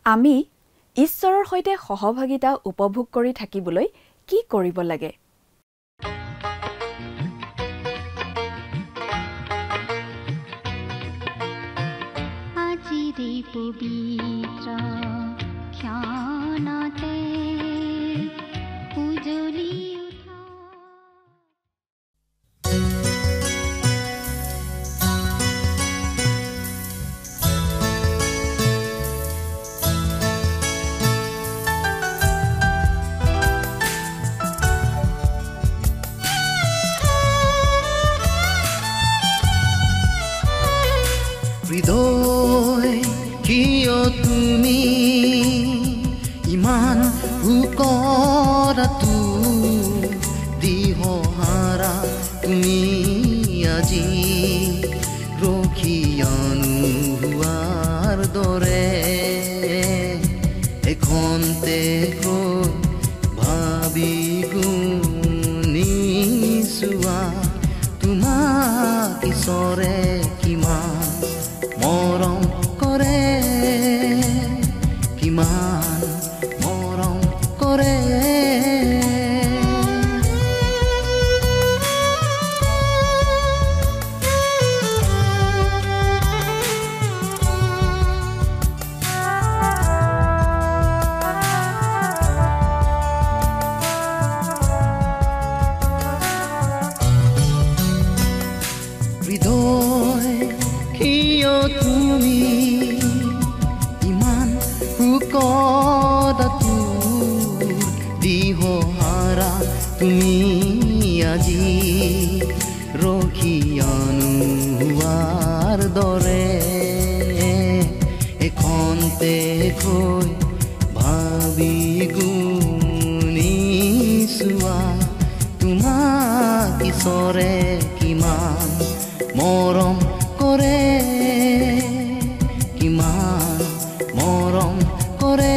আমি ঈশ্বৰৰ সৈতে সহভাগিতা উপভোগ কৰি থাকিবলৈ কি কৰিব লাগে? আজিৰে পবিত্ৰ ক্ষণতে উজলি উঠা হৃদয় কিয় তুমি ইমান উকৰাটো দিহহাৰা তুমি আজি ৰখিয়ানো হোৱাৰ দৰে এখনতে কৈ ভাবি গুণি চোৱা তোমাক ঈশ্বৰে কিমান মৰম কৰে কিমান মৰম কৰে হৃদয় কিয় তুমি ইমান উকৰাটো দিহহাৰা তুমি আজি ৰখিয়ানো হোৱাৰ দৰে এখনতে কৈ ভাবি গুণি চোৱা তোমাক ঈশ্বৰে কিমান মৰম কৰে কিমান মৰম কৰে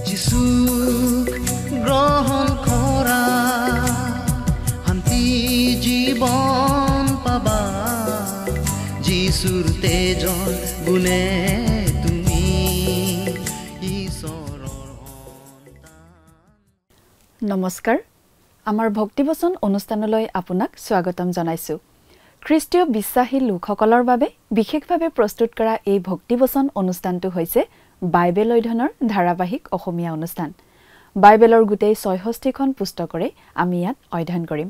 যিচুক গ্ৰহণ কৰা শান্তি জীৱন পাবা যিচুৰ তেজৰ গুণে তুমি ঈশ্বৰৰ সন্তান। নমস্কাৰ, আমাৰ ভক্তিবচন অনুষ্ঠানলৈ আপোনাক স্বাগতম জনাইছো। খ্ৰীষ্টীয় বিশ্বাসী লোকসকলৰ বাবে বিশেষভাৱে প্ৰস্তুত কৰা এই ভক্তিবচন অনুষ্ঠানটো হৈছে বাইবেল অধ্যয়নৰ ধাৰাবাহিক অসমীয়া অনুষ্ঠান। বাইবেলৰ গোটেই ৬৬খন পুস্তকৰে আমি ইয়াত অধ্যয়ন কৰিম।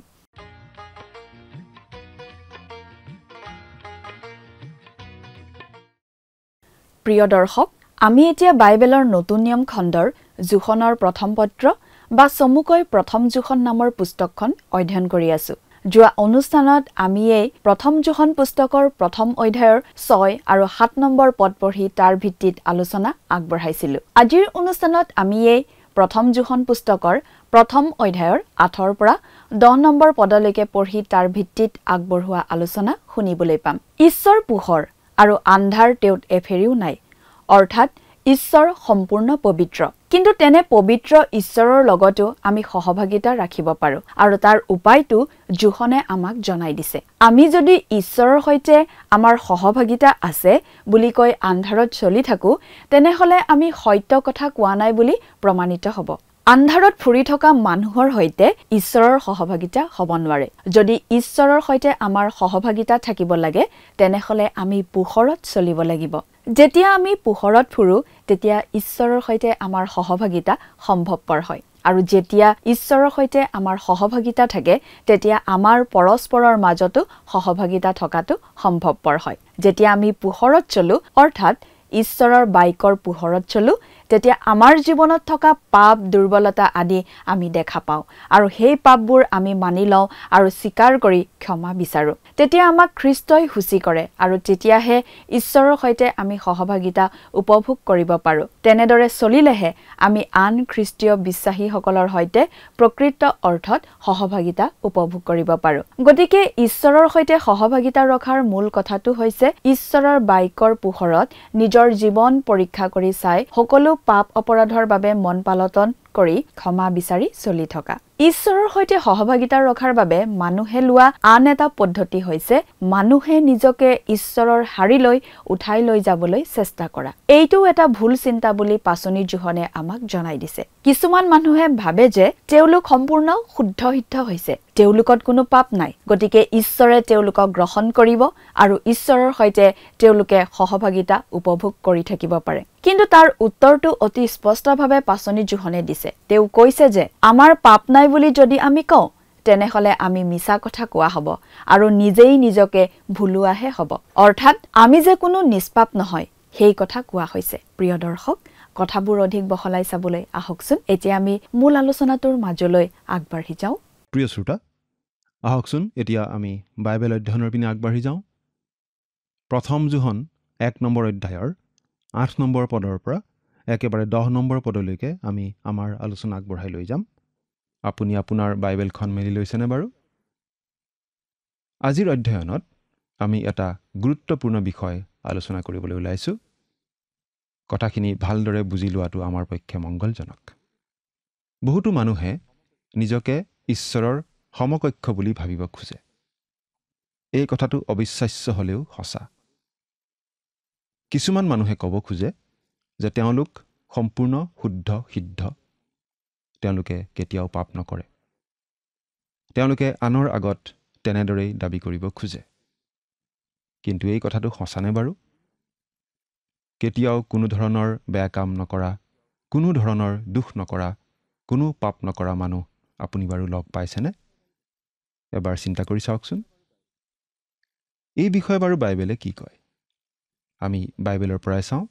প্ৰিয় দৰ্শক, আমি এতিয়া বাইবেলৰ নতুন নিয়ম খণ্ডৰ জোখনৰ প্ৰথম পত্ৰ বা চমুকৈ প্ৰথম জোখন নামৰ পুস্তকখন অধ্যয়ন কৰি আছো। যোৱা অনুষ্ঠানত আমি এই প্ৰথম জোখন পুস্তকৰ প্ৰথম অধ্যায়ৰ ৬ আৰু ৭ নম্বৰ পদ পঢ়ি তাৰ ভিত্তিত আলোচনা আগবঢ়াইছিলো। আজিৰ অনুষ্ঠানত আমি এই প্ৰথম জোখন পুস্তকৰ প্ৰথম অধ্যায়ৰ ৮ৰ পৰা ১০ নম্বৰ পদলৈকে পঢ়ি তাৰ ভিত্তিত আগবঢ়োৱা আলোচনা শুনিবলৈ পাম। ঈশ্বৰ পোহৰ আৰু আন্ধাৰ তেওঁত এফেৰিও নাই, অৰ্থাৎ ঈশ্বৰ সম্পূৰ্ণ পবিত্ৰ। কিন্তু তেনে পবিত্ৰ ঈশ্বৰৰ লগতো আমি সহভাগিতা ৰাখিব পাৰো আৰু তাৰ উপায়টো জোখনে আমাক জনাই দিছে। আমি যদি ঈশ্বৰৰ সৈতে আমাৰ সহভাগিতা আছে বুলি কৈ আন্ধাৰত চলি থাকো, তেনেহলে আমি সত্য কথা কোৱা নাই বুলি প্ৰমাণিত হ'ব। আন্ধাৰত ফুৰি থকা মানুহৰ সৈতে ঈশ্বৰৰ সহভাগিতা হ'ব নোৱাৰে। যদি ঈশ্বৰৰ সৈতে আমাৰ সহভাগিতা থাকিব লাগে, তেনেহলে আমি পোহৰত চলিব লাগিব। যেতিয়া আমি পোহৰত ফুৰো, তেতিয়া ঈশ্বৰৰ সৈতে আমাৰ সহভাগিতা সম্ভৱপৰ হয়। আৰু যেতিয়া ঈশ্বৰৰ সৈতে আমাৰ সহভাগিতা থাকে, তেতিয়া আমাৰ পৰস্পৰৰ মাজতো সহভাগিতা থকাটো সম্ভৱপৰ হয়। যেতিয়া আমি পোহৰত চলো, অৰ্থাৎ ঈশ্বৰৰ বাক্যৰ পোহৰত চলো, তেতিয়া আমাৰ জীৱনত থকা পাপ দুৰ্বলতা আদি আমি দেখা পাওঁ আৰু সেই পাপবোৰ আমি মানি লওঁ আৰু স্বীকাৰ কৰি ক্ষমা বিচাৰো তেতিয়া আমাক খ্ৰীষ্টই সূচী কৰে আৰু তেতিয়াহে ঈশ্বৰৰ সৈতে আমি সহভাগিতা উপভোগ কৰিব পাৰো তেনেদৰে চলিলেহে আমি আন খ্ৰীষ্টীয় বিশ্বাসীসকলৰ সৈতে প্ৰকৃত অৰ্থত সহভাগিতা উপভোগ কৰিব পাৰো গতিকে ঈশ্বৰৰ সৈতে সহভাগিতা ৰখাৰ মূল কথাটো হৈছে ঈশ্বৰৰ বাক্যৰ পোহৰত নিজৰ জীৱন পৰীক্ষা কৰি চাই সকলো পাপ অপৰাধৰ বাবে মন পালটন কৰি ক্ষমা বিচাৰি চলি থকা ঈশ্বৰৰ সৈতে সহভাগিতা ৰখাৰ বাবে মানুহে লোৱা আন এটা পদ্ধতি হৈছে মানুহে নিজকে ঈশ্বৰৰ হাৰিলৈ উঠাই লৈ যাবলৈ চেষ্টা কৰা এইটো এটা ভুল চিন্তা বুলি পাচনি জোহনে আমাক জনাই দিছে কিছুমান মানুহে ভাবে যে তেওঁলোক সম্পূৰ্ণ শুদ্ধ সিদ্ধ হৈছে তেওঁলোকত কোনো পাপ নাই গতিকে ঈশ্বৰে তেওঁলোকক গ্ৰহণ কৰিব আৰু ঈশ্বৰৰ সৈতে তেওঁলোকে সহভাগিতা উপভোগ কৰি থাকিব পাৰে কিন্তু তাৰ উত্তৰটো অতি স্পষ্টভাৱে পাচনি জোহনে দিছে তেওঁ কৈছে যে আমাৰ পাপ নাই বুলি যদি আমি কওঁ তেনেহলে আমি মিছা কথা কোৱা হ'ব আৰু নিজেই নিজকে ভুলুৱাহে হ'ব অৰ্থাৎ আমি যে কোনো নিষ্পাপ নহয় সেই কথা কোৱা হৈছে প্ৰিয় দৰ্শক কথাবোৰ অধিক বহলাই চাবলৈ আহকচোন এতিয়া আমি মূল আলোচনাটোৰ মাজলৈ আগবাঢ়ি যাওঁ প্ৰিয় শ্ৰোতা আহকচোন এতিয়া আমি বাইবেল অধ্যয়নৰ পিনে আগবাঢ়ি যাওঁ প্ৰথম জোহন 1 নম্বৰ অধ্যায়ৰ 8 নম্বৰ পদৰ পৰা একেবাৰে 10 নম্বৰ পদলৈকে আমি আমাৰ আলোচনা আগবঢ়াই লৈ যাম আপুনি আপোনাৰ বাইবেলখন মেলি লৈছেনে বাৰু আজিৰ অধ্যয়নত আমি এটা গুৰুত্বপূৰ্ণ বিষয় আলোচনা কৰিবলৈ ওলাইছো কথাখিনি ভালদৰে বুজি লোৱাটো আমাৰ পক্ষে মংগলজনক বহুতো মানুহে নিজকে ঈশ্বৰৰ সমকক্ষ বুলি ভাবিব খোজে এই কথাটো অবিশ্বাস্য হলেও সঁচা কিছুমান মানুহে ক'ব খোজে যে তেওঁলোক সম্পূৰ্ণ শুদ্ধ সিদ্ধ তেওঁলোকে কেতিয়াও পাপ নকৰে তেওঁলোকে আনৰ আগত তেনেদৰেই দাবী কৰিব খোজে কিন্তু এই কথাটো সঁচানে বাৰু কেতিয়াও কোনো ধৰণৰ বেয়া কাম নকৰা কোনো ধৰণৰ দুখ নকৰা কোনো পাপ নকৰা মানুহ আপুনি বাৰু লগ পাইছেনে এবাৰ চিন্তা কৰি চাওকচোন এই বিষয়ে বাৰু বাইবেলে কি কয় আমি বাইবেলৰ পৰাই চাওঁ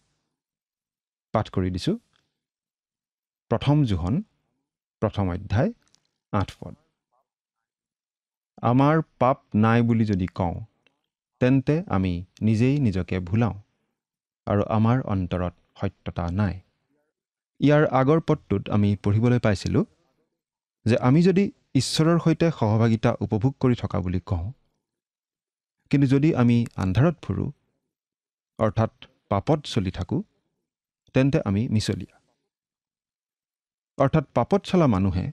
পাঠ কৰি দিছো প্ৰথম জোহন প্ৰথম অধ্যায় 8 পদ আমাৰ পাপ নাই বুলি যদি কওঁ তেন্তে আমি নিজেই নিজকে ভুলাওঁ আৰু আমাৰ অন্তৰত সত্যতা নাই ইয়াৰ আগৰ পদটোত আমি পঢ়িবলৈ পাইছিলোঁ যে আমি যদি ঈশ্বৰৰ সৈতে সহভাগিতা উপভোগ কৰি থকা বুলি কওঁ কিন্তু যদি আমি আন্ধাৰত ফুৰো অৰ্থাৎ পাপত চলি থাকোঁ তেন্তে আমি মিছলীয়া অৰ্থাৎ পাপত চলা মানুহে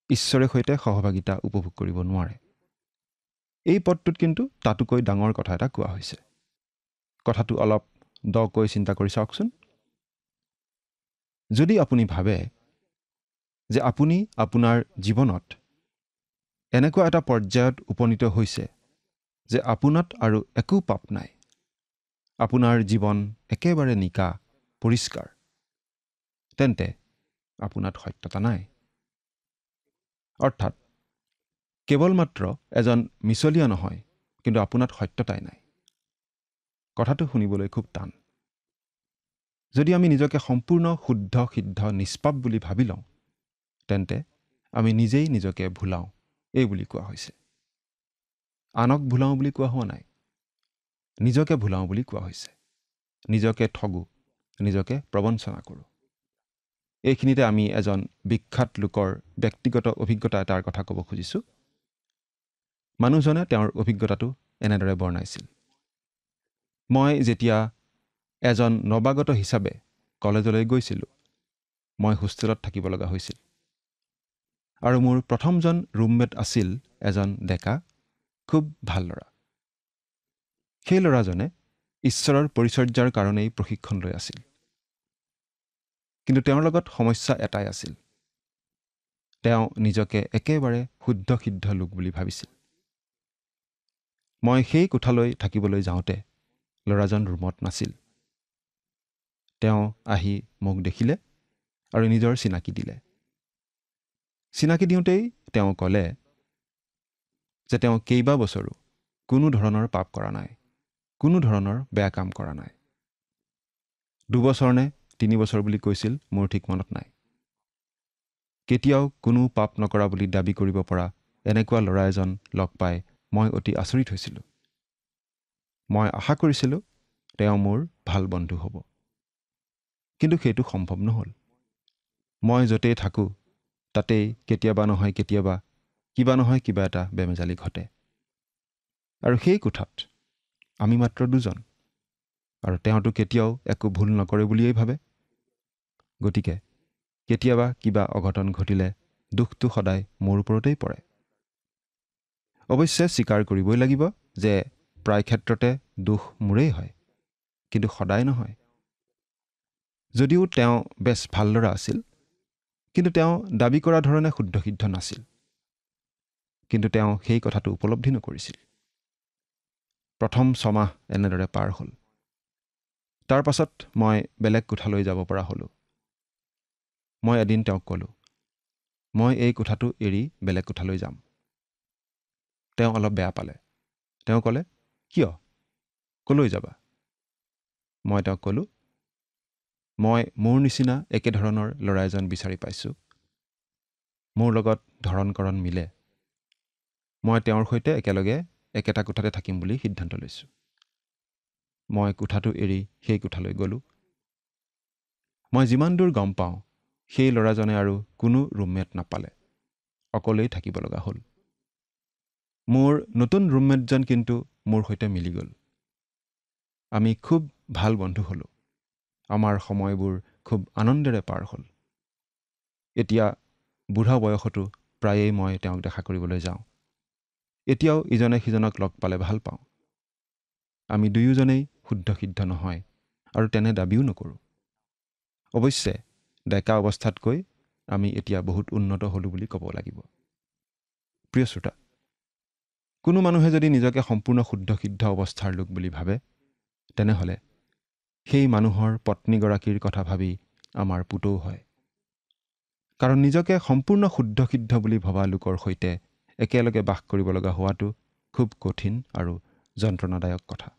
ঈশ্বৰৰ সৈতে সহভাগিতা উপভোগ কৰিব নোৱাৰে এই পদটোত কিন্তু তাতোকৈ ডাঙৰ কথা এটা কোৱা হৈছে কথাটো অলপ দকৈ চিন্তা কৰি চাওকচোন যদি আপুনি ভাবে যে আপুনি আপোনাৰ জীৱনত এনেকুৱা এটা পৰ্যায়ত উপনীত হৈছে যে আপোনাত আৰু একো পাপ নাই আপোনাৰ জীৱন একেবাৰে নিকা পৰিষ্কাৰ তেন্তে আপোনাত সত্যতা নাই অৰ্থাৎ কেৱল মাত্ৰ এজন মিছলীয়া নহয় কিন্তু আপোনাত সত্যতাই নাই কথাটো শুনিবলৈ খুব টান যদি আমি নিজকে সম্পূৰ্ণ শুদ্ধ সিদ্ধ নিষ্পাপ বুলি ভাবি লওঁ তেন্তে আমি নিজেই নিজকে ভুলাওঁ এই বুলি কোৱা হৈছে আনক ভুলাওঁ বুলি কোৱা হোৱা নাই নিজকে ভুলাওঁ বুলি কোৱা হৈছে নিজকে ঠগো নিজকে প্ৰবঞ্চনা কৰোঁ এইখিনিতে আমি এজন বিখ্যাত লোকৰ ব্যক্তিগত অভিজ্ঞতা এটাৰ কথা ক'ব খুজিছোঁ মানুহজনে তেওঁৰ অভিজ্ঞতাটো এনেদৰে বৰ্ণাইছিল মই যেতিয়া এজন নৱাগত হিচাপে কলেজলৈ গৈছিলোঁ মই হোষ্টেলত থাকিব লগা হৈছিল আৰু মোৰ প্ৰথমজন ৰুমমেট আছিল এজন ডেকা খুব ভাল ল'ৰা সেই ল'ৰাজনে ঈশ্বৰৰ পৰিচৰ্যাৰ কাৰণেই প্ৰশিক্ষণ লৈ আছিল কিন্তু তেওঁৰ লগত সমস্যা এটাই আছিল তেওঁ নিজকে একেবাৰে শুদ্ধ সিদ্ধ লোক বুলি ভাবিছিল মই সেই কোঠালৈ থাকিবলৈ যাওঁতে ল'ৰাজন ৰুমত নাছিল তেওঁ আহি মোক দেখিলে আৰু নিজৰ চিনাকি দিলে চিনাকি দিওঁতেই তেওঁ ক'লে যে তেওঁ কেইবা বছৰো কোনো ধৰণৰ পাপ কৰা নাই কোনো ধৰণৰ বেয়া কাম কৰা নাই 2 বছৰ নে 3 বছৰ বুলি কৈছিল মোৰ ঠিক মনত নাই। কেতিয়াও কোনো পাপ নকৰা বুলি দাবী কৰিব পৰা এনেকুৱা ল'ৰা এজন লগ পাই মই অতি আচৰিত হৈছিলোঁ। মই আশা কৰিছিলোঁ তেওঁ মোৰ ভাল বন্ধু হ'ব। কিন্তু সেইটো সম্ভৱ নহ'ল। মই য'তেই থাকোঁ তাতেই কেতিয়াবা নহয় কেতিয়াবা কিবা নহয় কিবা এটা বেমেজালি ঘটে। আৰু সেই কোঠাত আমি মাত্ৰ 2জন, আৰু তেওঁতো কেতিয়াও একো ভুল নকৰে বুলিয়েই ভাবে। গতিকে কেতিয়াবা কিবা অঘটন ঘটিলে দুখটো সদায় মোৰ ওপৰতেই পৰে। অৱশ্যে স্বীকাৰ কৰিবই লাগিব যে প্ৰায় ক্ষেত্ৰতে দোষ মোৰেই হয়, কিন্তু সদায় নহয়। যদিও তেওঁ বেছ ভাল ল'ৰা আছিল, কিন্তু তেওঁ দাবী কৰা ধৰণে শুদ্ধ সিদ্ধ নাছিল। কিন্তু তেওঁ সেই কথাটো উপলব্ধি নকৰিছিল। প্ৰথম 6 মাহ এনেদৰে পাৰ হ'ল। তাৰ পাছত মই বেলেগ কোঠালৈ যাব পৰা হ'লোঁ। মই এদিন তেওঁক ক'লোঁ, মই এই কোঠাটো এৰি বেলেগ কোঠালৈ যাম। তেওঁ অলপ বেয়া পালে। তেওঁ ক'লে, কিয়? ক'লৈ যাবা? মই তেওঁক ক'লোঁ, মই মোৰ নিচিনা একেধৰণৰ ল'ৰা এজন বিচাৰি পাইছোঁ। মোৰ লগত ধৰণ-কৰণ মিলে। মই তেওঁৰ সৈতে একেলগে একেটা কোঠাতে থাকিম বুলি সিদ্ধান্ত লৈছোঁ। মই কোঠাটো এৰি সেই কোঠালৈ গ'লোঁ। মই যিমান দূৰ গম পাওঁ, সেই ল'ৰাজনে আৰু কোনো ৰুমমেট নাপালে। অকলেই থাকিব লগা হ'ল। মোৰ নতুন ৰুমমেটজন কিন্তু মোৰ সৈতে মিলি গ'ল। আমি খুব ভাল বন্ধু হ'লোঁ। আমাৰ সময়বোৰ খুব আনন্দেৰে পাৰ হ'ল। এতিয়া বুঢ়া বয়সতো প্ৰায়েই মই তেওঁক দেখা কৰিবলৈ যাওঁ। এতিয়াও ইজনে সিজনক লগ পালে ভাল পাওঁ। আমি দুয়োজনেই শুদ্ধ সিদ্ধ নহয় আৰু তেনে দাবীও নকৰোঁ। অৱশ্যে ডেকা অৱস্থাতকৈ আমি এতিয়া বহুত উন্নত হ'লোঁ বুলি ক'ব লাগিব। প্ৰিয় শ্ৰোতা, কোনো মানুহে যদি নিজকে সম্পূৰ্ণ শুদ্ধ সিদ্ধ অৱস্থাৰ লোক বুলি ভাবে, তেনেহ'লে সেই মানুহৰ পত্নীগৰাকীৰ কথা ভাবি আমাৰ পুতৌ হয়। কাৰণ নিজকে সম্পূৰ্ণ শুদ্ধ সিদ্ধ বুলি ভবা লোকৰ সৈতে একেলগে বাস কৰিব লগা হোৱাটো খুব কঠিন আৰু যন্ত্ৰণাদায়ক কথা।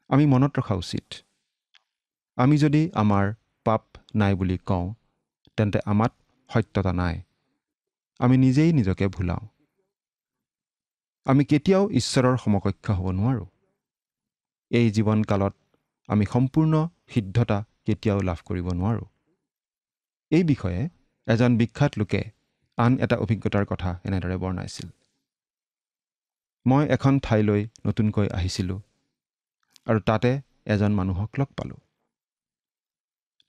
আমি মনত ৰখা উচিত, আমি যদি আমাৰ পাপ নাই বুলি কওঁ, তেন্তে আমাত সত্যতা নাই। আমি নিজেই নিজকে ভুলাওঁ। আমি কেতিয়াও ঈশ্বৰৰ সমকক্ষ হ'ব নোৱাৰোঁ। এই জীৱনকালত আমি সম্পূৰ্ণ সিদ্ধতা কেতিয়াও লাভ কৰিব নোৱাৰোঁ। এই বিষয়ে এজন বিখ্যাত লোকে আন এটা অভিজ্ঞতাৰ কথা এনেদৰে বৰ্ণাইছিল। মই এখন ঠাইলৈ নতুনকৈ আহিছিলোঁ আৰু তাতে এজন মানুহক লগ পালোঁ।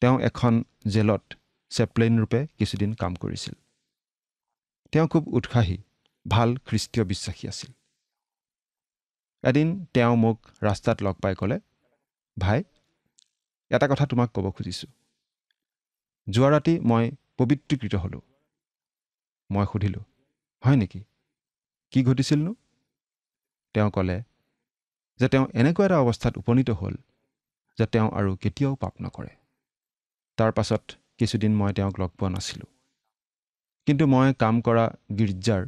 তেওঁ এখন জেলত চেপ্লেইন ৰূপে কিছুদিন কাম কৰিছিল। তেওঁ খুব উৎসাহী, ভাল খ্ৰীষ্টীয় বিশ্বাসী আছিল। এদিন তেওঁ মোক ৰাস্তাত লগ পাই ক'লে, ভাই, এটা কথা তোমাক ক'ব খুজিছোঁ। যোৱা ৰাতি মই পবিত্ৰীকৃত হ'লোঁ। মই সুধিলোঁ, হয় নেকি? কি ঘটিছিলনো? তেওঁ ক'লে যে তেওঁ এনেকুৱা এটা অৱস্থাত উপনীত হ'ল যে তেওঁ আৰু কেতিয়াও পাপ নকৰে। তাৰ পাছত কিছুদিন মই তেওঁক লগ পোৱা নাছিলোঁ। কিন্তু মই কাম কৰা গীৰ্জাৰ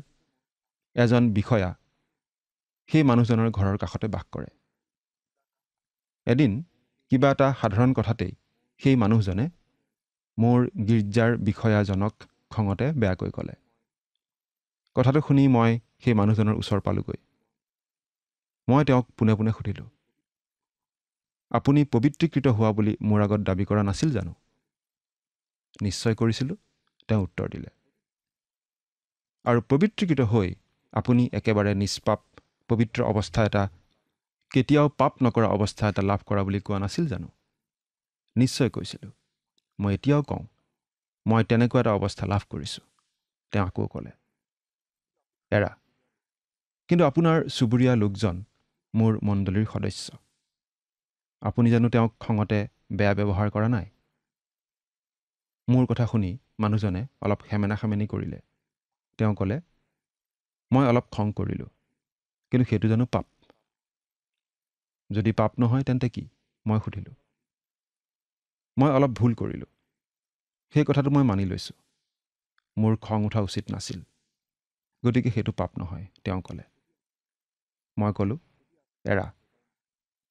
এজন বিষয়া সেই মানুহজনৰ ঘৰৰ কাষতে বাস কৰে। এদিন কিবা এটা সাধাৰণ কথাতেই সেই মানুহজনে মোৰ গীৰ্জাৰ বিষয়াজনক খঙতে বেয়াকৈ ক'লে। কথাটো শুনি মই সেই মানুহজনৰ ওচৰ পালোগৈ। মই তেওঁক পোনে পোনে সুধিলোঁ, আপুনি পবিত্ৰীকৃত হোৱা বুলি মোৰ আগত দাবী কৰা নাছিল জানো? নিশ্চয় কৰিছিলোঁ, তেওঁ উত্তৰ দিলে। আৰু পবিত্ৰীকৃত হৈ আপুনি একেবাৰে নিষ্পাপ পবিত্ৰ অৱস্থা এটা, কেতিয়াও পাপ নকৰা অৱস্থা এটা লাভ কৰা বুলি কোৱা নাছিল জানো? নিশ্চয় কৈছিলোঁ। মই এতিয়াও কওঁ, মই তেনেকুৱা এটা অৱস্থা লাভ কৰিছোঁ। তেওঁ আকৌ ক'লে, এৰা, কিন্তু আপোনাৰ চুবুৰীয়া লোকজন মোৰ মণ্ডলীৰ সদস্য। আপুনি জানো তেওঁক খঙতে বেয়া ব্যৱহাৰ কৰা নাই? মোৰ কথা শুনি মানুহজনে অলপ সেমেনা সেমেনি কৰিলে। তেওঁ ক'লে, মই অলপ খং কৰিলোঁ, কিন্তু সেইটো জানো পাপ? যদি পাপ নহয় তেন্তে কি? মই সুধিলোঁ। মই অলপ ভুল কৰিলোঁ। সেই কথাটো মই মানি লৈছোঁ। মোৰ খং উঠা উচিত নাছিল। গতিকে সেইটো পাপ নহয়, তেওঁ ক'লে। মই ক'লোঁ, এৰা,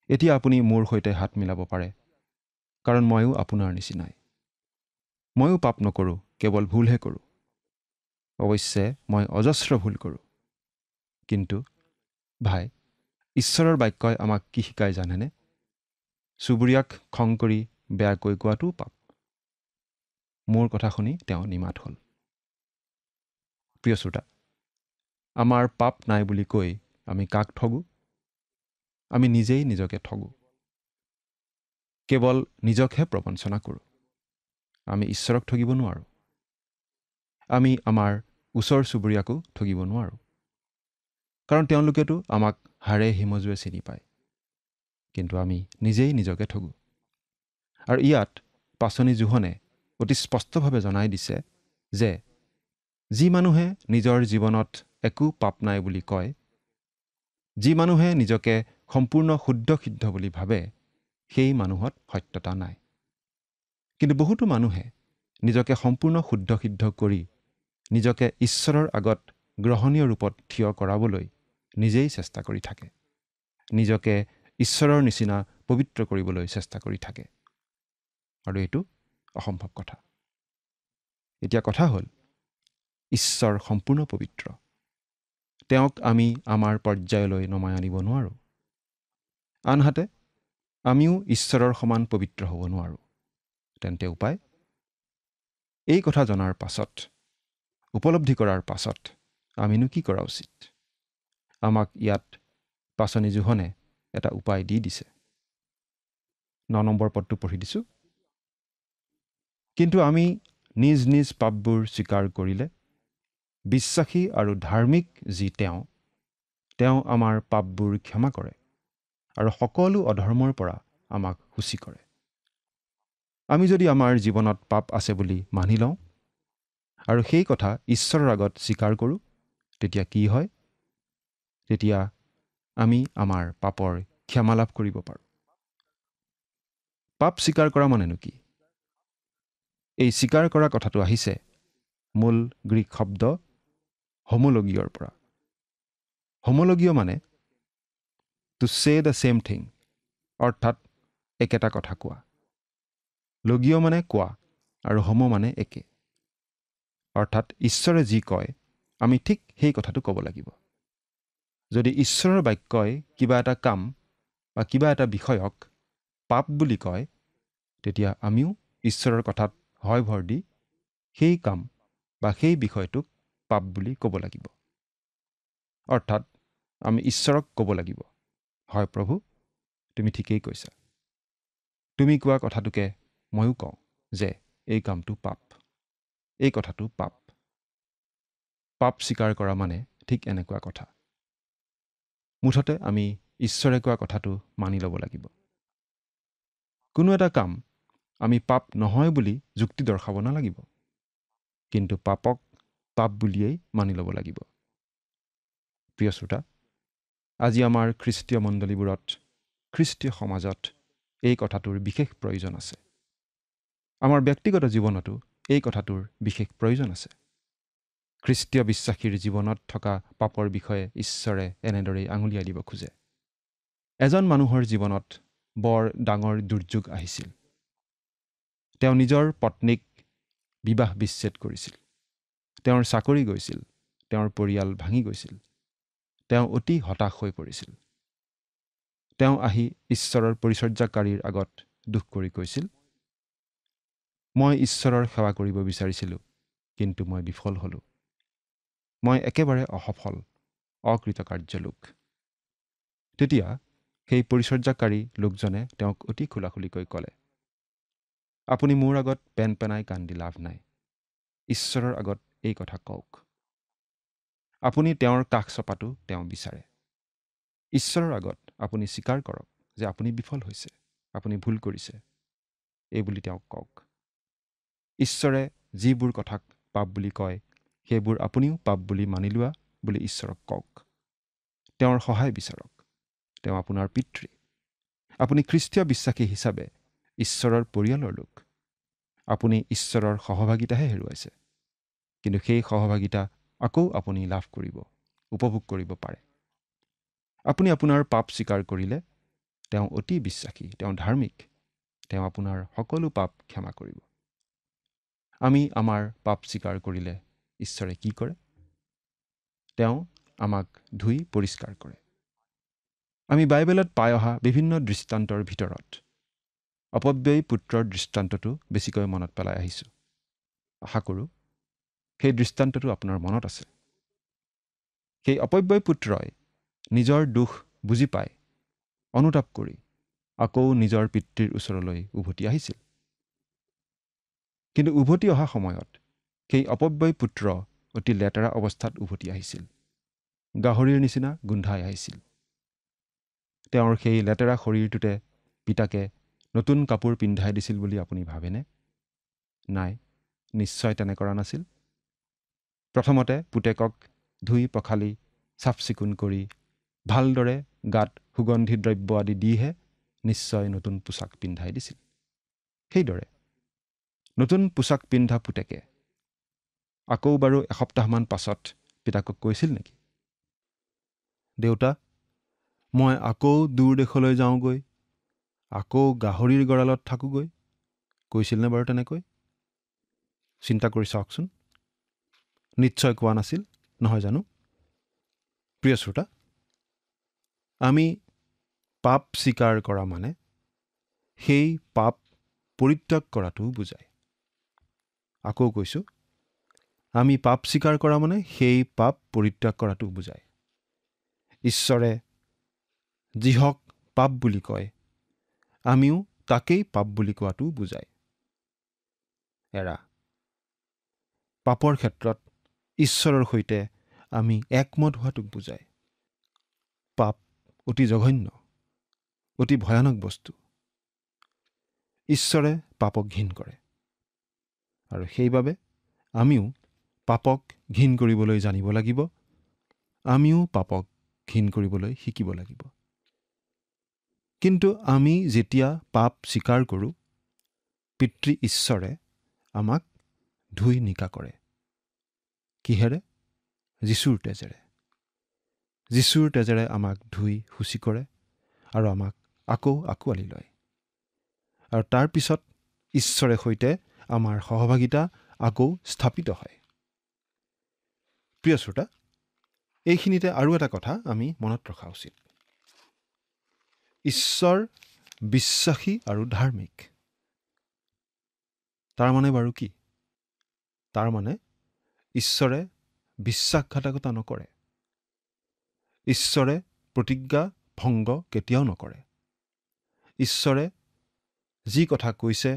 এতিয়া আপুনি মোৰ সৈতে হাত মিলাব পাৰে, কাৰণ ময়ো আপোনাৰ নিচিনাই। ময়ো পাপ নকৰোঁ, কেৱল ভুলহে কৰোঁ। অৱশ্যে মই অজস্ৰ ভুল কৰোঁ। কিন্তু ভাই, ঈশ্বৰৰ বাক্যই আমাক কি শিকায় জানেনে? চুবুৰীয়াক খং কৰি বেয়াকৈ কোৱাটোও পাপ। মোৰ কথা শুনি তেওঁ নিমাত হ'ল। প্ৰিয় শ্ৰোতা, আমাৰ পাপ নাই বুলি কৈ আমি কাক ঠগোঁ? আমি নিজেই নিজকে ঠগোঁ। কেৱল নিজকহে প্ৰবঞ্চনা কৰোঁ। আমি ঈশ্বৰক ঠগিব নোৱাৰোঁ। আমি আমাৰ ওচৰ চুবুৰীয়াকো ঠগিব নোৱাৰোঁ। কাৰণ তেওঁলোকেতো আমাক হাড়ে হিমজুৱে চিনি পায়। কিন্তু আমি নিজেই নিজকে ঠগোঁ। আৰু ইয়াত পাচনি জোহনে অতি স্পষ্টভাৱে জনাই দিছে যে যি মানুহে নিজৰ জীৱনত একো পাপ নাই বুলি কয়, যি মানুহে নিজকে সম্পূৰ্ণ শুদ্ধ সিদ্ধ বুলি ভাবে, সেই মানুহত সত্যতা নাই। কিন্তু বহুতো মানুহে নিজকে সম্পূৰ্ণ শুদ্ধ সিদ্ধ কৰি নিজকে ঈশ্বৰৰ আগত গ্ৰহণীয় ৰূপত থিয় কৰাবলৈ নিজেই চেষ্টা কৰি থাকে। নিজকে ঈশ্বৰৰ নিচিনা পবিত্ৰ কৰিবলৈ চেষ্টা কৰি থাকে। আৰু এইটো অসম্ভৱ কথা। এতিয়া কথা হ'ল, ঈশ্বৰ সম্পূৰ্ণ পবিত্ৰ। তেওঁক আমি আমাৰ পৰ্যায়লৈ নমাই আনিব নোৱাৰোঁ। আনহাতে আমিও ঈশ্বৰৰ সমান পবিত্ৰ হ'ব নোৱাৰোঁ। তেন্তে উপায়? এই কথা জনাৰ পাছত, উপলব্ধি কৰাৰ পাছত আমিনো কি কৰা উচিত? আমাক ইয়াত পাচনি জোহনে এটা উপায় দি দিছে। 9 নম্বৰ পদটো পঢ়ি দিছোঁ। কিন্তু আমি নিজ নিজ পাপবোৰ স্বীকাৰ কৰিলে বিশ্বাসী আৰু ধাৰ্মিক যি তেওঁ আমাৰ পাপবোৰ ক্ষমা কৰে আৰু সকলো অধৰ্মৰ পৰা আমাক সূচী কৰে। আমি যদি আমাৰ জীৱনত পাপ আছে বুলি মানি লওঁ আৰু সেই কথা ঈশ্বৰৰ আগত স্বীকাৰ কৰোঁ, তেতিয়া কি হয়? তেতিয়া আমি আমাৰ পাপৰ ক্ষমা লাভ কৰিব পাৰোঁ। পাপ স্বীকাৰ কৰা মানেনো কি? এই স্বীকাৰ কৰা কথাটো আহিছে মূল গ্ৰীক শব্দ হোমোলগিয়ৰ পৰা। হোমোলগিয় মানে to say the same thing, অৰ্থাৎ একেটা কথা কোৱা। লগিয় মানে কোৱা আৰু হোমো মানে একে। অৰ্থাৎ ঈশ্বৰে যি কয় আমি ঠিক সেই কথাটো ক'ব লাগিব। যদি ঈশ্বৰৰ বাক্যই কিবা এটা কাম বা কিবা এটা বিষয়ক পাপ বুলি কয়, তেতিয়া আমিও ঈশ্বৰৰ কথাত হয় ভৰ দি সেই কাম বা সেই বিষয়টোক পাপ বুলি ক'ব লাগিব। অৰ্থাৎ আমি ঈশ্বৰক ক'ব লাগিব, হয় প্ৰভু, তুমি ঠিকেই কৈছা। তুমি কোৱা কথাটোকে ময়ো কওঁ যে এই কামটো পাপ, এই কথাটো পাপ। পাপ স্বীকাৰ কৰা মানে ঠিক এনেকুৱা কথা। মুঠতে আমি ঈশ্বৰে কোৱা কথাটো মানি ল'ব লাগিব। কোনো এটা কাম আমি পাপ নহয় বুলি যুক্তি দৰ্শাব নালাগিব, কিন্তু পাপক পাপ বুলিয়েই মানি ল'ব লাগিব। প্ৰিয় শ্ৰোতা, আজি আমাৰ খ্ৰীষ্টীয় মণ্ডলীবোৰত, খ্ৰীষ্টীয় সমাজত এই কথাটোৰ বিশেষ প্ৰয়োজন আছে। আমাৰ ব্যক্তিগত জীৱনতো এই কথাটোৰ বিশেষ প্ৰয়োজন আছে। খ্ৰীষ্টীয় বিশ্বাসীৰ জীৱনত থকা পাপৰ বিষয়ে ঈশ্বৰে এনেদৰেই আঙুলিয়াই দিব খোজে। এজন মানুহৰ জীৱনত বৰ ডাঙৰ দুৰ্যোগ আহিছিল। তেওঁ নিজৰ পত্নীক বিবাহ বিচ্ছেদ কৰিছিল। তেওঁৰ চাকৰি গৈছিল, তেওঁৰ পৰিয়াল ভাঙি গৈছিল। তেওঁ অতি হতাশ হৈ পৰিছিল। তেওঁ আহি ঈশ্বৰৰ পৰিচৰ্যাকাৰীৰ আগত দুখ কৰি কৈছিল, মই ঈশ্বৰৰ সেৱা কৰিব বিচাৰিছিলোঁ, কিন্তু মই বিফল হ'লোঁ। মই একেবাৰে অসফল, অকৃতকাৰ্য লোক। তেতিয়া সেই পৰিচৰ্যাকাৰী লোকজনে তেওঁক অতি খোলাখুলিকৈ ক'লে, আপুনি মোৰ আগত পেন পেনাই কান্দি লাভ নাই। ঈশ্বৰৰ আগত এই কথা কওক। আপুনি তেওঁৰ কাষ চপাটো তেওঁ বিচাৰে। ঈশ্বৰৰ আগত আপুনি স্বীকাৰ কৰক যে আপুনি বিফল হৈছে, আপুনি ভুল কৰিছে, এইবুলি তেওঁক কওক। ঈশ্বৰে যিবোৰ কথাক পাপ বুলি কয়, সেইবোৰ আপুনিও পাপ বুলি মানি লোৱা বুলি ঈশ্বৰক কওক। তেওঁৰ সহায় বিচাৰক। তেওঁ আপোনাৰ পিতৃ। আপুনি খ্ৰীষ্টীয় বিশ্বাসী হিচাপে ঈশ্বৰৰ পৰিয়ালৰ লোক। আপুনি ঈশ্বৰৰ সহভাগিতাহে হেৰুৱাইছে, কিন্তু সেই সহভাগিতা আকৌ আপুনি লাভ কৰিব, উপভোগ কৰিব পাৰে। আপুনি আপোনাৰ পাপ স্বীকাৰ কৰিলে তেওঁ অতি বিশ্বাসী, তেওঁ ধাৰ্মিক। তেওঁ আপোনাৰ সকলো পাপ ক্ষমা কৰিব। আমি আমাৰ পাপ স্বীকাৰ কৰিলে ঈশ্বৰে কি কৰে? তেওঁ আমাক ধুই পৰিষ্কাৰ কৰে। আমি বাইবেলত পাই অহা বিভিন্ন দৃষ্টান্তৰ ভিতৰত অপব্যয়ী পুত্ৰৰ দৃষ্টান্তটো বেছিকৈ মনত পেলাই আহিছোঁ। আশা কৰোঁ সেই দৃষ্টান্তটো আপোনাৰ মনত আছে। সেই অপব্যয়ী পুত্ৰই নিজৰ দুখ বুজি পাই অনুতাপ কৰি আকৌ নিজৰ পিতৃৰ ওচৰলৈ উভতি আহিছিল। কিন্তু উভতি অহা সময়ত সেই অপব্যয়ী পুত্ৰ অতি লেতেৰা অৱস্থাত উভতি আহিছিল। গাহৰিৰ নিচিনা গোন্ধাই আহিছিল। তেওঁৰ সেই লেতেৰা শৰীৰটোতে পিতাকে নতুন কাপোৰ পিন্ধাই দিছিল বুলি আপুনি ভাবেনে? নাই, নিশ্চয় তেনে কৰা নাছিল। প্ৰথমতে পুতেকক ধুই পখালি চাফ চিকুণ কৰি ভালদৰে গাত সুগন্ধি দ্ৰব্য আদি দিহে নিশ্চয় নতুন পোছাক পিন্ধাই দিছিল। সেইদৰে নতুন পোছাক পিন্ধা পুতেকে আকৌ বাৰু এসপ্তাহমান পাছত পিতাকক কৈছিল নেকি, দেউতা, মই আকৌ দূৰ দেশলৈ যাওঁগৈ, আকৌ গাহৰিৰ গঁড়ালত থাকোঁগৈ? কৈছিলনে বাৰু তেনেকৈ? চিন্তা কৰি চাওকচোন। নিশ্চয় কোৱা নাছিল, নহয় জানো? প্ৰিয় শ্ৰোতা, আমি পাপ স্বীকাৰ কৰা মানে সেই পাপ পৰিত্যাগ কৰাটোও বুজায়। আকৌ কৈছোঁ, আমি পাপ স্বীকাৰ কৰা মানে সেই পাপ পৰিত্যাগ কৰাটো বুজায়। ঈশ্বৰে যিহক পাপ বুলি কয়, আমিও তাকেই পাপ বুলি কোৱাটো বুজায়। পাপৰ ক্ষেত্ৰত ঈশ্বৰৰ সৈতে আমি একমত হোৱাটোক বুজায়। পাপ অতি জঘন্য, অতি ভয়ানক বস্তু। ঈশ্বৰে পাপক ঘিণ কৰে আৰু সেইবাবে আমিও পাপক ঘিণ কৰিবলৈ জানিব লাগিব। আমিও পাপক ঘিণ কৰিবলৈ শিকিব লাগিব। কিন্তু আমি যেতিয়া পাপ স্বীকাৰ কৰোঁ, পিতৃ ঈশ্বৰে আমাক ধুই নিকা কৰে। কিহেৰে? যীশুৰ তেজেৰে। যীশুৰ তেজেৰে আমাক ধুই শুচি কৰে আৰু আমাক আকৌ আঁকোৱালি লয়। আৰু তাৰ পিছত ঈশ্বৰে সৈতে আমাৰ সহভাগিতা আকৌ স্থাপিত হয়। প্ৰিয় শ্ৰোতা, এইখিনিতে আৰু এটা কথা আমি মনত ৰখা উচিত। ঈশ্বৰ বিশ্বাসী আৰু ধাৰ্মিক। তাৰমানে বাৰু কি? তাৰমানে ঈশ্বৰে বিশ্বাসঘাতকতা নকৰে। ঈশ্বৰে প্ৰতিজ্ঞা ভংগ কেতিয়াও নকৰে। ঈশ্বৰে যি কথা কৈছে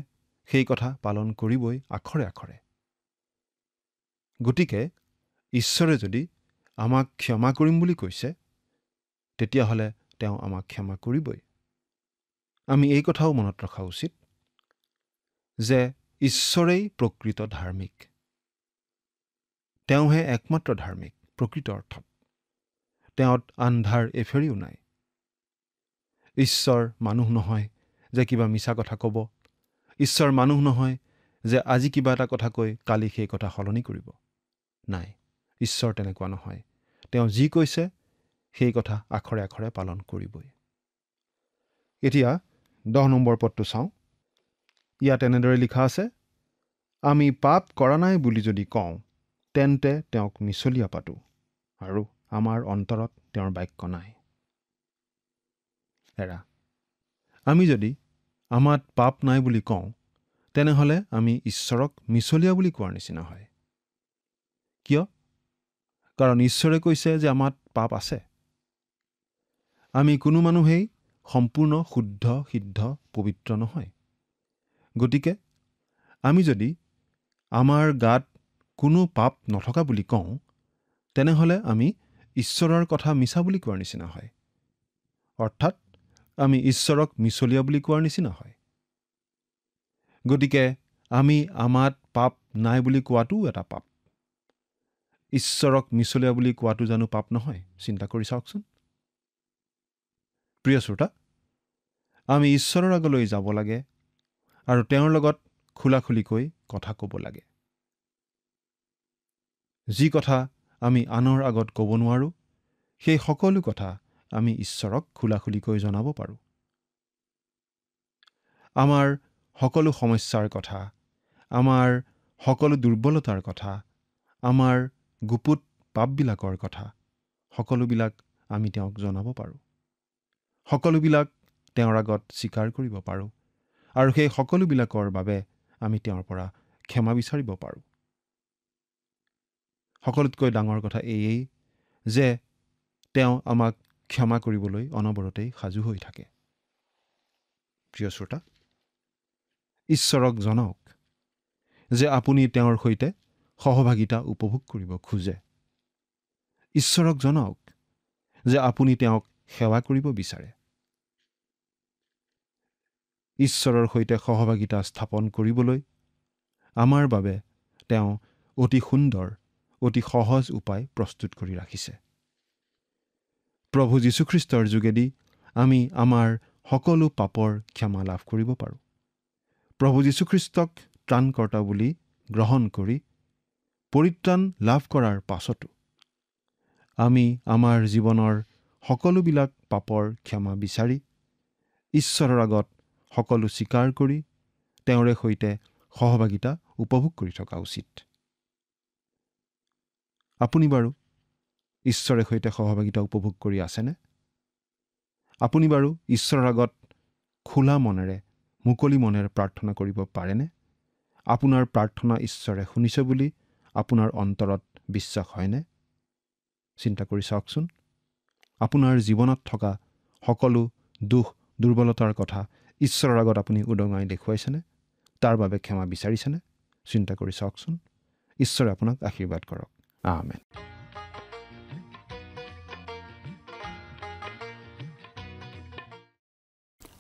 সেই কথা পালন কৰিবই আখৰে আখৰে। গতিকে ঈশ্বৰে যদি আমাক ক্ষমা কৰিম বুলি কৈছে, তেতিয়াহ'লে তেওঁ আমাক ক্ষমা কৰিবই। আমি এই কথাও মনত ৰখা উচিত যে ঈশ্বৰেই প্ৰকৃত ধাৰ্মিক। তেওঁহে একমাত্ৰ ধাৰ্মিক প্ৰকৃত অৰ্থত। তেওঁত আন্ধাৰ এফেৰিও নাই। ঈশ্বৰ মানুহ নহয় যে কিবা মিছা কথা ক'ব। ঈশ্বৰ মানুহ নহয় যে আজি কিবা এটা কথা কৈ কালি সেই কথা সলনি কৰিব। নাই, ঈশ্বৰ তেনেকুৱা নহয়। তেওঁ যি কৈছে সেই কথা আখৰে আখৰে পালন কৰিবই। এতিয়া 10 নম্বৰ পদটো চাওঁ। ইয়াত এনেদৰে লিখা আছে, আমি পাপ কৰা নাই বুলি যদি কওঁ, তেন্তে তেওঁক মিছলীয়া পাতোঁ আৰু আমাৰ অন্তৰত তেওঁৰ বাক্য নাই। আমি যদি আমাত পাপ নাই বুলি কওঁ, তেনেহ'লে আমি ঈশ্বৰক মিছলীয়া বুলি কোৱাৰ নিচিনা হয়। কিয়? কাৰণ ঈশ্বৰে কৈছে যে আমাত পাপ আছে। আমি কোনো মানুহেই সম্পূৰ্ণ শুদ্ধ, সিদ্ধ, পবিত্ৰ নহয়। গতিকে আমি যদি আমাৰ গাত কোনো পাপ নথকা বুলি কওঁ, তেনেহ'লে আমি ঈশ্বৰৰ কথা মিছা বুলি কোৱাৰ নিচিনা হয়। অৰ্থাৎ আমি ঈশ্বৰক মিছলীয়া বুলি কোৱাৰ নিচিনা হয়। গতিকে আমি আমাত পাপ নাই বুলি কোৱাটোও এটা পাপ। ঈশ্বৰক মিছলীয়া বুলি কোৱাটো জানো পাপ নহয়? চিন্তা কৰি চাওকচোন। প্ৰিয় শ্ৰোতা, আমি ঈশ্বৰৰ আগলৈ যাব লাগে আৰু তেওঁৰ লগত খোলাখুলিকৈ কথা ক'ব লাগে। যি কথা আমি আনৰ আগত ক'ব নোৱাৰোঁ, সেই সকলো কথা আমি ঈশ্বৰক খোলাখুলিকৈ জনাব পাৰোঁ। আমাৰ সকলো সমস্যাৰ কথা, আমাৰ সকলো দুৰ্বলতাৰ কথা, আমাৰ গুপুত পাপবিলাকৰ কথা সকলোবিলাক আমি তেওঁক জনাব পাৰোঁ। সকলোবিলাক তেওঁৰ আগত স্বীকাৰ কৰিব পাৰোঁ আৰু সেই সকলোবিলাকৰ বাবে আমি তেওঁৰ পৰা ক্ষমা বিচাৰিব পাৰোঁ। সকলোতকৈ ডাঙৰ কথা এয়েই যে তেওঁ আমাক ক্ষমা কৰিবলৈ অনবৰতেই সাজু হৈ থাকে। প্ৰিয় শ্ৰোতা, ঈশ্বৰক জনাওক যে আপুনি তেওঁৰ সৈতে সহভাগিতা উপভোগ কৰিব খোজে। ঈশ্বৰক জনাওক যে আপুনি তেওঁক সেৱা কৰিব বিচাৰে। ঈশ্বৰৰ সৈতে সহভাগিতা স্থাপন কৰিবলৈ আমাৰ বাবে তেওঁ অতি সুন্দৰ, অতি সহজ উপায় প্ৰস্তুত কৰি ৰাখিছে। প্ৰভু যীশুখ্ৰীষ্টৰ যোগেদি আমি আমাৰ সকলো পাপৰ ক্ষমা লাভ কৰিব পাৰোঁ। প্ৰভু যীশুখ্ৰীষ্টক ত্ৰাণকৰ্তা বুলি গ্ৰহণ কৰি পৰিত্ৰাণ লাভ কৰাৰ পাছতো আমি আমাৰ জীৱনৰ সকলোবিলাক পাপৰ ক্ষমা বিচাৰি ঈশ্বৰৰ আগত সকলো স্বীকাৰ কৰি তেওঁৰে সৈতে সহভাগিতা উপভোগ কৰি থকা উচিত। আপুনি বাৰু ঈশ্বৰৰ সৈতে সহভাগিতা উপভোগ কৰি আছেনে? আপুনি বাৰু ঈশ্বৰৰ আগত খোলা মনেৰে, মুকলি মনেৰে প্ৰাৰ্থনা কৰিব পাৰেনে? আপোনাৰ প্ৰাৰ্থনা ঈশ্বৰে শুনিছে বুলি আপোনাৰ অন্তৰত বিশ্বাস হয়নে? চিন্তা কৰি চাওকচোন। আপোনাৰ জীৱনত থকা সকলো দুখ দুৰ্বলতাৰ কথা ঈশ্বৰৰ আগত আপুনি উদঙাই দেখুৱাইছেনে? তাৰ বাবে ক্ষমা বিচাৰিছেনে? চিন্তা কৰি চাওকচোন। ঈশ্বৰে আপোনাক আশীৰ্বাদ কৰক। আমেন।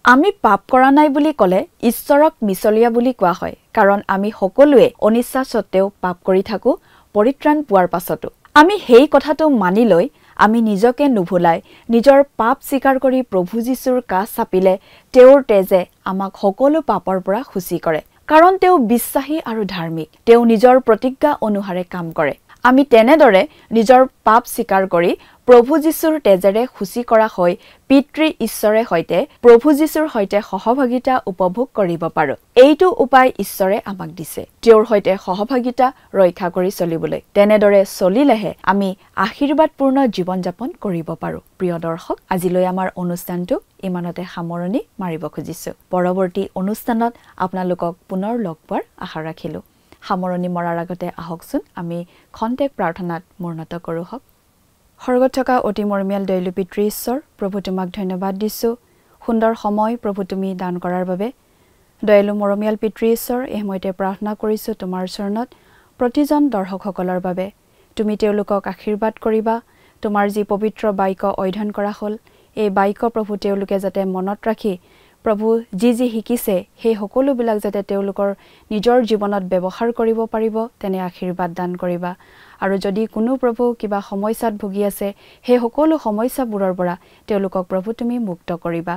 আমি পাপ কৰা নাই বুলি ক'লে ঈশ্বৰক মিছলীয়া বুলি কোৱা হয়, কাৰণ আমি সকলোৱে অনিচ্ছা সত্ত্বেও পাপ কৰি থাকোঁ পৰিত্ৰাণ পোৱাৰ পাছতো। আমি সেই কথাটো মানি লৈ আমি নিজকে নুভুলাই নিজৰ পাপ স্বীকাৰ কৰি প্ৰভু যীশুৰ কাষ চাপিলে তেওঁৰ তেজে আমাক সকলো পাপৰ পৰা শুচি কৰে, কাৰণ তেওঁ বিশ্বাসী আৰু ধাৰ্মিক। তেওঁ নিজৰ প্ৰতিজ্ঞা অনুসাৰে কাম কৰে। আমি তেনেদৰে নিজৰ পাপ স্বীকাৰ কৰি প্ৰভু যীশুৰ তেজেৰে শুচি কৰা হৈ পিতৃ ঈশ্বৰে সৈতে প্ৰভু যীশুৰ সৈতে সহভাগিতা উপভোগ কৰিব পাৰোঁ। এইটো উপায় ঈশ্বৰে আমাক দিছে তেওঁৰ সৈতে সহভাগিতা ৰক্ষা কৰি চলিবলৈ। তেনেদৰে চলিলেহে আমি আশীৰ্বাদপূৰ্ণ জীৱন যাপন কৰিব পাৰোঁ। প্ৰিয় দৰ্শক, আজিলৈ আমাৰ অনুষ্ঠানটো ইমানতে সামৰণি মাৰিব খুজিছোঁ। পৰৱৰ্তী অনুষ্ঠানত আপোনালোকক পুনৰ লগ পোৱাৰ আশা ৰাখিলোঁ। সামৰণি মৰাৰ আগতে আহকচোন আমি খন্তেক প্ৰাৰ্থনাত মূৰ্ণত কৰোঁ হওক। স্বৰ্গত থকা অতি মৰমীয়াল দয়ালু পিতৃ ঈশ্বৰ, প্ৰভু তোমাক ধন্যবাদ দিছোঁ সুন্দৰ সময় প্ৰভু তুমি দান কৰাৰ বাবে। দয়ালু মৰমীয়াল পিতৃ ঈশ্বৰ, এই সময়তে প্ৰাৰ্থনা কৰিছোঁ তোমাৰ চৰণত প্ৰতিজন দৰ্শকসকলৰ বাবে। তুমি তেওঁলোকক আশীৰ্বাদ কৰিবা। তোমাৰ যি পবিত্ৰ বাক্য অধ্যয়ন কৰা হ'ল, এই বাক্য প্ৰভু তেওঁলোকে যাতে মনত ৰাখি প্ৰভু যি শিকিছে সেই সকলোবিলাক যাতে তেওঁলোকৰ নিজৰ জীৱনত ব্যৱহাৰ কৰিব পাৰিব, তেনে আশীৰ্বাদ দান কৰিবা। আৰু যদি কোনো প্ৰভু কিবা সমস্যাত ভুগি আছে, সেই সকলো সমস্যাবোৰৰ পৰা তেওঁলোকক প্ৰভু তুমি মুক্ত কৰিবা।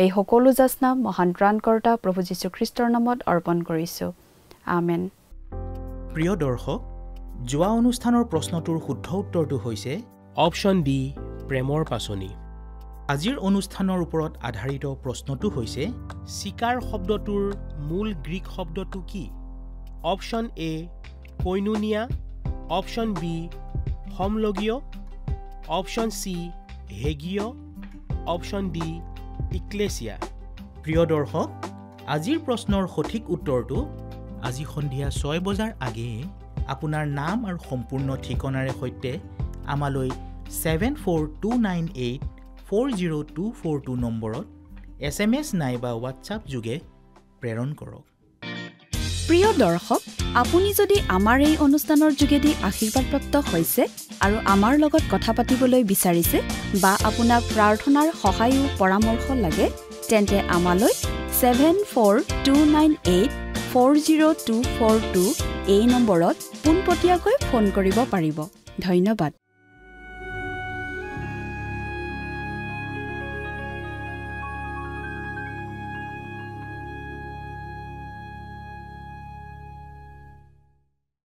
এই সকলো যাচনা মহান ত্ৰাণকৰ্তা প্ৰভু যীশুখ্ৰীষ্টৰ নামত অৰ্পণ কৰিছোঁ। আমেন। প্ৰিয় দৰ্শক, যোৱা অনুষ্ঠানৰ প্ৰশ্নটোৰ শুদ্ধ উত্তৰটো হৈছে অপশ্যন বি, প্ৰেমৰ পাচনি। আজিৰ অনুষ্ঠানৰ ওপৰত আধাৰিত প্ৰশ্নটো হৈছে স্বীকাৰ শব্দটোৰ মূল গ্ৰীক শব্দটো কি? Option A koinonia, option B সমলগীয়, অপশ্যন চি হেগীয়, অপশ্যন ডি ইক্লেছিয়া। প্ৰিয় দৰ্শক, আজিৰ প্ৰশ্নৰ সঠিক উত্তৰটো আজি সন্ধিয়া 6 বজাৰ আগেয়ে আপোনাৰ নাম আৰু সম্পূৰ্ণ ঠিকনাৰে সৈতে আমালৈ 7429840242 নম্বৰত SMS নাইবা হোৱাটছআপ যোগে প্ৰেৰণ কৰক। প্ৰিয় দৰ্শক, আপুনি যদি আমাৰ এই অনুষ্ঠানৰ যোগেদি আশীৰ্বাদপ্ৰাপ্ত হৈছে আৰু আমাৰ লগত কথা পাতিবলৈ বিচাৰিছে বা আপোনাক প্ৰাৰ্থনাৰ সহায়ো পৰামৰ্শ লাগে, তেন্তে আমালৈ 7429840242 এই নম্বৰত পোনপটীয়াকৈ ফোন কৰিব পাৰিব। ধন্যবাদ।